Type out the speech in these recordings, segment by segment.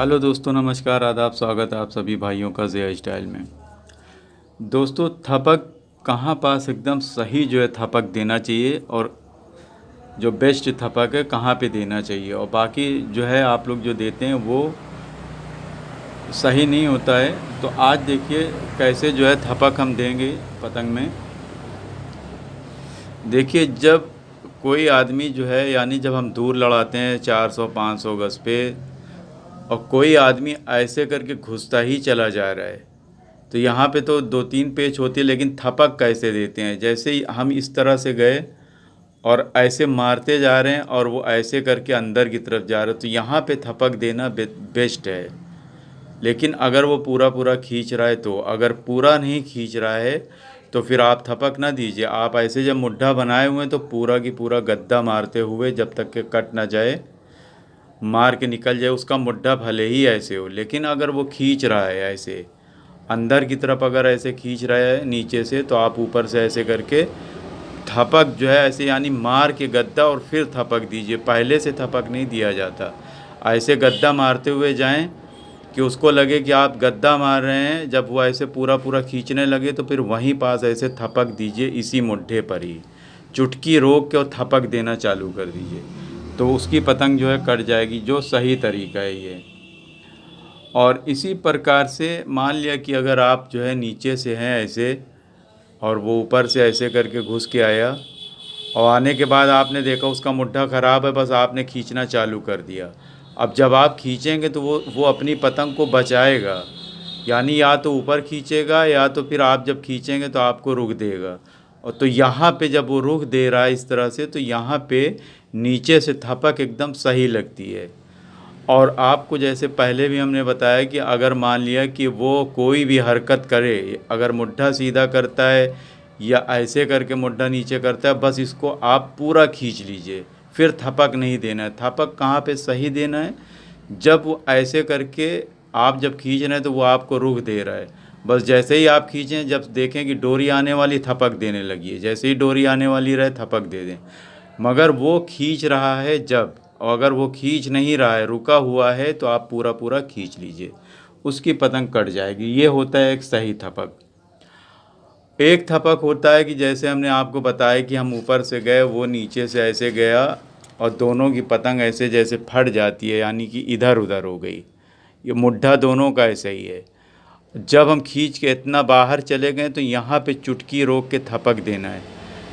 Hello दोस्तों, नमस्कार, आदाब, स्वागत है आप सभी भाइयों का ज़िया स्टाइल में। दोस्तों, थपक कहाँ पास एकदम सही जो है थपक देना चाहिए और जो बेस्ट थपक है कहाँ पे देना चाहिए, और बाकी जो है आप लोग जो देते हैं वो सही नहीं होता है। तो आज देखिए कैसे जो है थपक हम देंगे पतंग में। देखिए, जब कोई आदमी जो है यानी जब हम दूर लड़ाते हैं 400-500 गज पे, और कोई आदमी ऐसे करके घुसता ही चला जा रहा है, तो यहाँ पे तो 2-3 पेच होती है, लेकिन थपक कैसे देते हैं। जैसे ही हम इस तरह से गए और ऐसे मारते जा रहे हैं और वो ऐसे करके अंदर की तरफ जा रहे हैं, तो यहाँ पे थपक देना बेस्ट है। लेकिन अगर वो पूरा पूरा खींच रहा है, तो अगर पूरा नहीं खींच रहा है तो फिर आप थपक ना दीजिए। आप ऐसे जब मुड्ढा बनाए हुए हैं तो पूरा की पूरा गद्दा मारते हुए जब तक के कट ना जाए, मार के निकल जाए उसका मुड्ढा, भले ही ऐसे हो। लेकिन अगर वो खींच रहा है ऐसे अंदर की तरफ, अगर ऐसे खींच रहा है नीचे से, तो आप ऊपर से ऐसे करके थपक जो है ऐसे यानी मार के गद्दा और फिर थपक दीजिए। पहले से थपक नहीं दिया जाता। ऐसे गद्दा मारते हुए जाएं कि उसको लगे कि आप गद्दा मार रहे हैं। जब वो ऐसे पूरा पूरा खींचने लगे तो फिर वहीं पास ऐसे थपक दीजिए, इसी मुड्ढे पर ही चुटकी रोक के और थपक देना चालू कर दीजिए, तो उसकी पतंग जो है कट जाएगी। जो सही तरीका है ये। और इसी प्रकार से मान लिया कि अगर आप जो है नीचे से हैं ऐसे और वो ऊपर से ऐसे करके घुस के आया, और आने के बाद आपने देखा उसका मुड्ढा ख़राब है, बस आपने खींचना चालू कर दिया। अब जब आप खींचेंगे तो वो अपनी पतंग को बचाएगा, यानी या तो ऊपर खींचेगा या तो फिर आप जब खींचेंगे तो आपको रुक देगा। और तो यहाँ पे जब वो रुक दे रहा है इस तरह से, तो यहाँ पे नीचे से थपक एकदम सही लगती है। और आपको जैसे पहले भी हमने बताया कि अगर मान लिया कि वो कोई भी हरकत करे, अगर मुड्ढा सीधा करता है या ऐसे करके मुड्ढा नीचे करता है, बस इसको आप पूरा खींच लीजिए, फिर थपक नहीं देना है। थपक कहाँ पे सही देना है, जब वो ऐसे करके आप जब खींच रहे हैं तो वो आपको रुख दे रहा है, बस जैसे ही आप खींचें, जब देखें कि डोरी आने वाली, थपक देने लगी है। जैसे ही डोरी आने वाली रहे थपक दे दें। मगर वो खींच रहा है जब, और अगर वो खींच नहीं रहा है, रुका हुआ है, तो आप पूरा पूरा खींच लीजिए, उसकी पतंग कट जाएगी। ये होता है एक सही थपक। एक थपक होता है कि जैसे हमने आपको बताया कि हम ऊपर से गए, वो नीचे से ऐसे गया और दोनों की पतंग ऐसे जैसे फट जाती है, यानी कि इधर उधर हो गई। ये मुड्ढा दोनों का ऐसा ही है। जब हम खींच के इतना बाहर चले गए तो यहाँ पे चुटकी रोक के थपक देना है,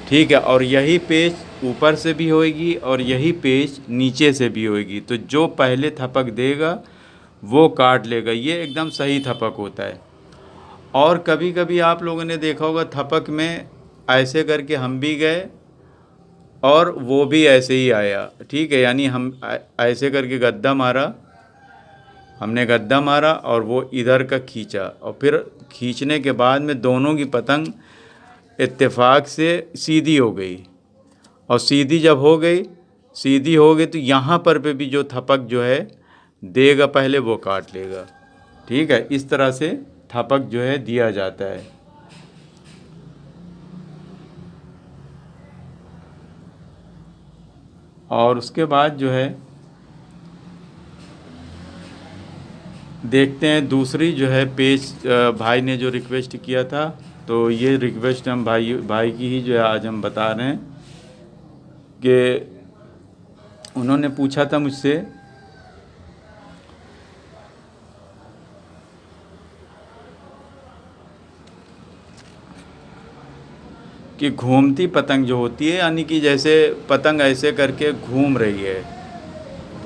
ठीक है। और यही पेच ऊपर से भी होएगी और यही पेच नीचे से भी होएगी, तो जो पहले थपक देगा वो काट लेगा। ये एकदम सही थपक होता है। और कभी कभी आप लोगों ने देखा होगा थपक में ऐसे करके हम भी गए और वो भी ऐसे ही आया, ठीक है। यानी हम ऐसे करके गद्दा मारा, हमने गद्दा मारा और वो इधर का खींचा, और फिर खींचने के बाद में दोनों की पतंग इत्तेफाक से सीधी हो गई। और सीधी जब हो गई, सीधी हो गई, तो यहाँ पर पे भी जो थपक जो है देगा पहले, वो काट लेगा, ठीक है। इस तरह से थपक जो है दिया जाता है। और उसके बाद जो है देखते हैं दूसरी जो है पेज, भाई ने जो रिक्वेस्ट किया था, तो ये रिक्वेस्ट हम भाई की ही जो है आज हम बता रहे हैं कि उन्होंने पूछा था मुझसे कि घूमती पतंग जो होती है, यानी कि जैसे पतंग ऐसे करके घूम रही है,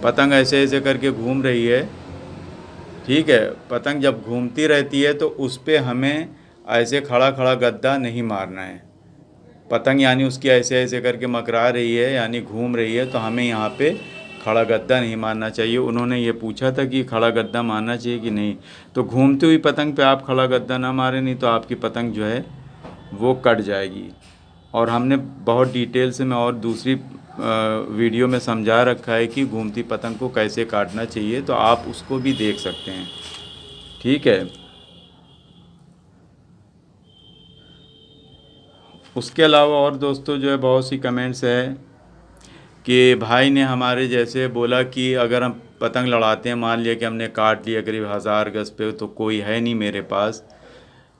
पतंग ऐसे ऐसे करके घूम रही है, ठीक है। पतंग जब घूमती रहती है तो उस पर हमें ऐसे खड़ा खड़ा गद्दा नहीं मारना है। पतंग यानी उसकी ऐसे ऐसे करके मकरा रही है, यानी घूम रही है, तो हमें यहाँ पे खड़ा गद्दा नहीं मारना चाहिए। उन्होंने ये पूछा था कि खड़ा गद्दा मारना चाहिए कि नहीं, तो घूमती हुई पतंग पे आप खड़ा गद्दा ना मारें, नहीं तो आपकी पतंग जो है वो कट जाएगी। और हमने बहुत डिटेल से मैं और दूसरी वीडियो में समझा रखा है कि घूमती पतंग को कैसे काटना चाहिए, तो आप उसको भी देख सकते हैं, ठीक है। उसके अलावा और दोस्तों जो है बहुत सी कमेंट्स है कि भाई ने हमारे जैसे बोला कि अगर हम पतंग लड़ाते हैं, मान लिया कि हमने काट लिया करीब 1000 गज पे, तो कोई है नहीं मेरे पास,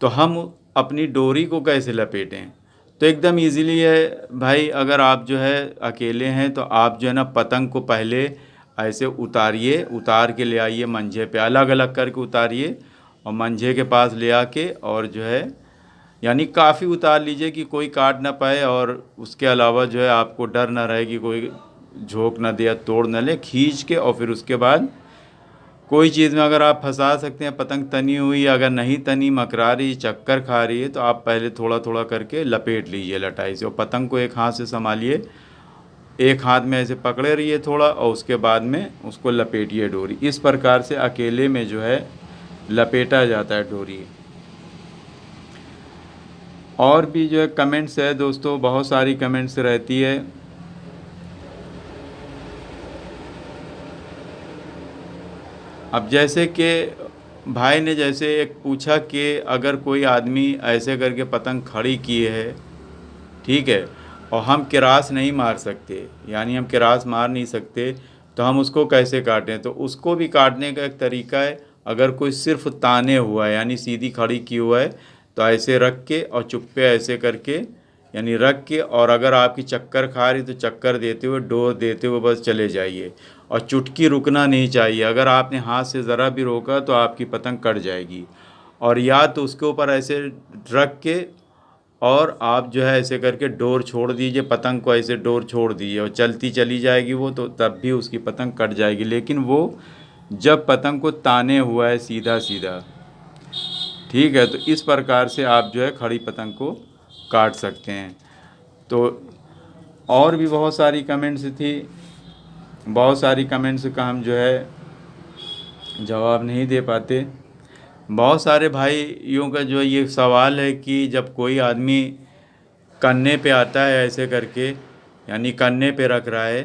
तो हम अपनी डोरी को कैसे लपेटें। तो एकदम इजीली है भाई, अगर आप जो है अकेले हैं तो आप जो है ना पतंग को पहले ऐसे उतारिए, उतार के ले आइए मंझे पे, अलग अलग करके उतारिए और मंझे के पास ले आके, और जो है यानी काफ़ी उतार लीजिए कि कोई काट ना पाए, और उसके अलावा जो है आपको डर ना रहे कि कोई झोंक ना दे या तोड़ ना ले, खींच के। और फिर उसके बाद कोई चीज़ में अगर आप फंसा सकते हैं, पतंग तनी हुई, अगर नहीं तनी, मकरा रही, चक्कर खा रही है, तो आप पहले थोड़ा थोड़ा करके लपेट लीजिए लटाई से, और पतंग को एक हाथ से संभालिए, एक हाथ में ऐसे पकड़े रहिए थोड़ा, और उसके बाद में उसको लपेटिए डोरी। इस प्रकार से अकेले में जो है लपेटा जाता है डोरी। और भी जो है कमेंट्स है दोस्तों, बहुत सारी कमेंट्स रहती है। अब जैसे कि भाई ने जैसे एक पूछा कि अगर कोई आदमी ऐसे करके पतंग खड़ी किए है, ठीक है, और हम किरास नहीं मार सकते, यानी हम किरास मार नहीं सकते, तो हम उसको कैसे काटें। तो उसको भी काटने का एक तरीका है। अगर कोई सिर्फ ताने हुआ है, यानी सीधी खड़ी की हुआ है, तो ऐसे रख के और चुप्पे ऐसे करके, यानी रख के, और अगर आपकी चक्कर खा रही तो चक्कर देते हुए, डोर देते हुए बस चले जाइए, और चुटकी रुकना नहीं चाहिए। अगर आपने हाथ से ज़रा भी रोका तो आपकी पतंग कट जाएगी। और या तो उसके ऊपर ऐसे रख के, और आप जो है ऐसे करके डोर छोड़ दीजिए, पतंग को ऐसे डोर छोड़ दीजिए, और चलती चली जाएगी वो, तो तब भी उसकी पतंग कट जाएगी। लेकिन वो जब पतंग को ताने हुआ है सीधा सीधा, ठीक है, तो इस प्रकार से आप जो है खड़ी पतंग को काट सकते हैं। तो और भी बहुत सारी कमेंट्स थी, बहुत सारी कमेंट्स का हम जो है जवाब नहीं दे पाते। बहुत सारे भाइयों का जो ये सवाल है कि जब कोई आदमी कन्ने पे आता है ऐसे करके, यानी कन्ने पे रख रहा है,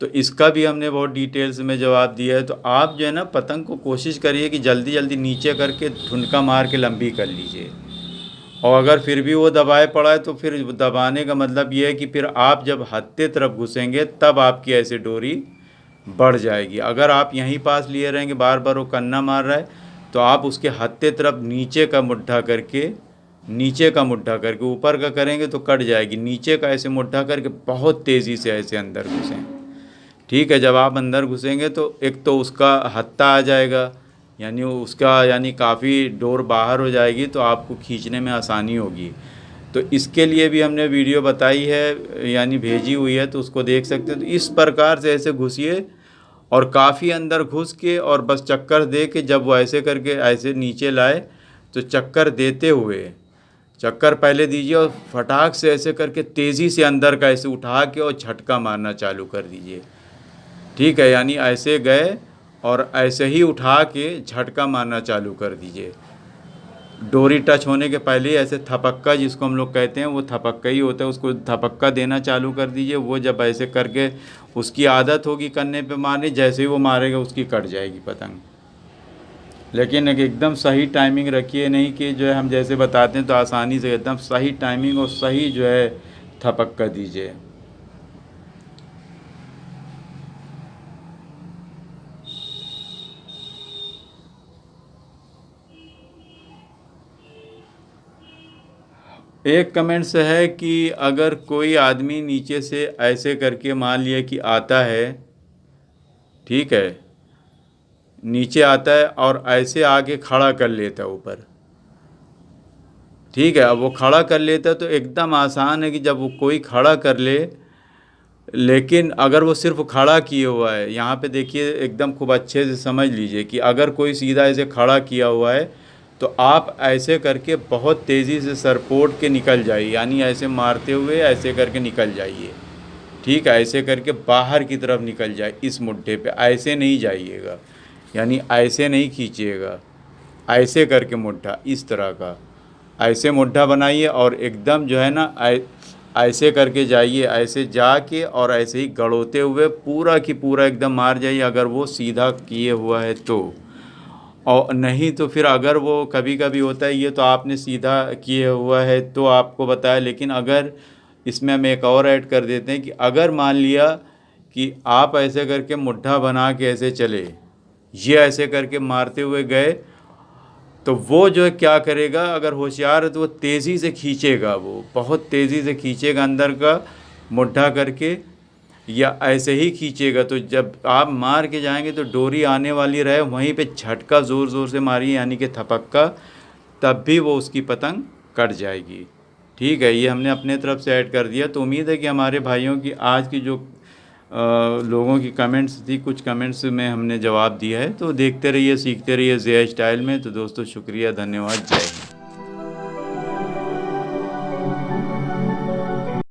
तो इसका भी हमने बहुत डिटेल्स में जवाब दिया है। तो आप जो है ना पतंग को कोशिश करिए कि जल्दी जल्दी नीचे करके ठुनका मार के लंबी कर लीजिए। और अगर फिर भी वो दबाए पड़ा है, तो फिर दबाने का मतलब ये है कि फिर आप जब हत्थे तरफ घुसेंगे तब आपकी ऐसे डोरी बढ़ जाएगी। अगर आप यहीं पास लिए रहेंगे, बार बार वो कन्ना मार रहा है, तो आप उसके हत्थे तरफ नीचे का मुट्ठा करके, नीचे का मुट्ठा करके, ऊपर का करेंगे तो कट जाएगी, नीचे का ऐसे मुट्ठा करके बहुत तेज़ी से ऐसे अंदर घुसें, ठीक है। जब आप अंदर घुसेंगे तो एक तो उसका हत्था आ जाएगा, यानी उसका यानी काफ़ी डोर बाहर हो जाएगी, तो आपको खींचने में आसानी होगी। तो इसके लिए भी हमने वीडियो बताई है, यानी भेजी हुई है, तो उसको देख सकते हैं। तो इस प्रकार से ऐसे घुसिए, और काफ़ी अंदर घुस के, और बस चक्कर दे के, जब वो ऐसे करके ऐसे नीचे लाए, तो चक्कर देते हुए, चक्कर पहले दीजिए, और फटाक से ऐसे करके तेज़ी से अंदर का ऐसे उठा के और झटका मारना चालू कर दीजिए, ठीक है। यानी ऐसे गए और ऐसे ही उठा के झटका मारना चालू कर दीजिए। डोरी टच होने के पहले ही ऐसे थपक्का, जिसको हम लोग कहते हैं, वो थपक्का ही होता है, उसको थपक्का देना चालू कर दीजिए। वो जब ऐसे करके उसकी आदत होगी करने पे मारने, जैसे ही वो मारेगा उसकी कट जाएगी पतंग। लेकिन एकदम सही टाइमिंग रखिए, नहीं कि जो है हम जैसे बताते हैं तो आसानी से, एकदम सही टाइमिंग और सही जो है थपक्का दीजिए। एक कमेंट से है कि अगर कोई आदमी नीचे से ऐसे करके मान लिया कि आता है, ठीक है, नीचे आता है और ऐसे आके खड़ा कर लेता है ऊपर, ठीक है। अब वो खड़ा कर लेता है तो एकदम आसान है कि जब वो कोई खड़ा कर ले, लेकिन अगर वो सिर्फ खड़ा किए हुआ है, यहाँ पे देखिए एकदम खूब अच्छे से समझ लीजिए कि अगर कोई सीधा ऐसे खड़ा किया हुआ है, तो आप ऐसे करके बहुत तेज़ी से सरपोट के निकल जाइए, यानी ऐसे मारते हुए ऐसे करके निकल जाइए, ठीक है। ऐसे करके बाहर की तरफ निकल जाए इस मुड्ढे पे, ऐसे नहीं जाइएगा, यानी ऐसे नहीं खींचिएगा, ऐसे करके मुड्ढा इस तरह का ऐसे मुड्ढा बनाइए, और एकदम जो है ना ऐसे करके जाइए, ऐसे जाके और ऐसे ही गड़ोते हुए पूरा की पूरा एकदम मार जाइए, अगर वो सीधा किए हुआ है तो। और नहीं तो फिर अगर वो कभी कभी होता है, ये तो आपने सीधा किए हुआ है तो आपको बताया, लेकिन अगर इसमें हम एक और ऐड कर देते हैं कि अगर मान लिया कि आप ऐसे करके मुट्ठा बना के ऐसे चले, ये ऐसे करके मारते हुए गए, तो वो जो है क्या करेगा, अगर होशियार है तो वो तेज़ी से खींचेगा, वो बहुत तेज़ी से खींचेगा अंदर का मुट्ठा करके, या ऐसे ही खींचेगा। तो जब आप मार के जाएंगे तो डोरी आने वाली रहे, वहीं पे झटका ज़ोर ज़ोर से मारिए, यानी कि थपक्का, तब भी वो उसकी पतंग कट जाएगी। ठीक है, ये हमने अपने तरफ से ऐड कर दिया। तो उम्मीद है कि हमारे भाइयों की आज की जो लोगों की कमेंट्स थी, कुछ कमेंट्स में हमने जवाब दिया है। तो देखते रहिए, सीखते रहिए ज़िया स्टाइल में। तो दोस्तों शुक्रिया, धन्यवाद, जय हिंद।